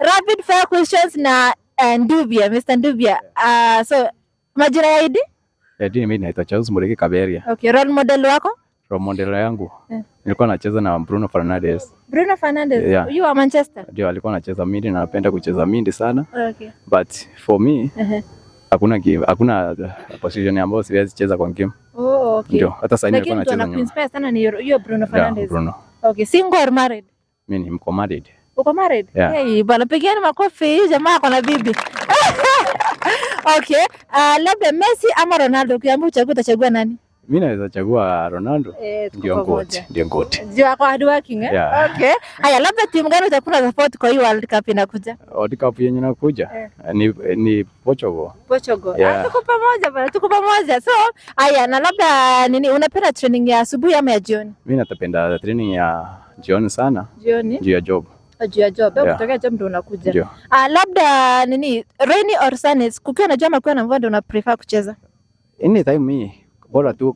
rapid fire questions na Ndubia, Mr. Ndubia. So majina ya ID? Mimi naitwa Charles Mureki Kaberia. Okay, role model wako? Role model yangu nilikuwa nacheza na Bruno Fernandes. Bruno Fernandes? Yeah. You are Manchester? Ndio, alikuwa anacheza midi na napenda kucheza midi sana. Okay. But for me hakuna position ambayo siwezi cheza kwa game. Oh, okay. Ndio, hata sasa nilikuwa nacheza nyuma. Lakini inspire sana ni hiyo Bruno Fernandes. Yeah, Bruno. Okay, single or married? Mimi ni married. Uko married? Yeah. Hey, bwana pigieni makofi jamaa ako na bibi. Okay, labda Messi ama Ronaldo, ukiambiwa uchague utachagua nani? Mimi naweza chagua Ronaldo. Ndio goat. Ndio ako hard working Yeah. Okay. Haya, labda timu gani utakuwa support kwa hii World Cup inakuja? World Cup yenye inakuja ni Portugal. Portugal. Yeah. Tuko pamoja bwana, tuko pamoja. So, haya, na labda nini unapenda training ya asubuhi ama ya jioni? Mimi napenda training ya jioni sana. Jioni? Juu ya job. Juu ya job. Yeah. Kutoka job ndio unakuja. Ndio. Labda nini rainy or sunny, kukiwa na jua ama kukiwa na mvua ndio una prefer kucheza? Anytime mimi bora tu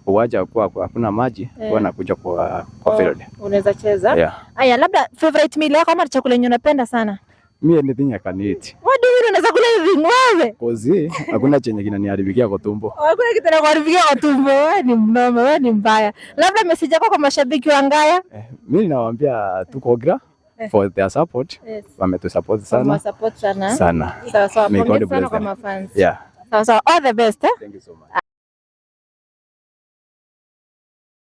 kuwaja kwa hakuna maji kwa nakuja kwa field. Unaweza cheza? Yeah. Haya, labda favorite meal yako ama chakula yenye unapenda sana? Mimi anything I can eat. What do you mean unaweza kula anything wewe? Kozi hakuna chenye kinaniharibikia kwa tumbo. Hakuna kitu kinakuharibikia kwa tumbo. Wewe ni mnoma, wewe ni mbaya. Labda message yako kwa mashabiki wa Ngaya? Mimi nawaambia tuko gra for their support. Yes. Wametusupport sana. Support sana. Sana. Sawa sawa. May God Pongezi sana bless kwa them. mafans. Yeah. Sawa sawa. All the best. Thank you so much.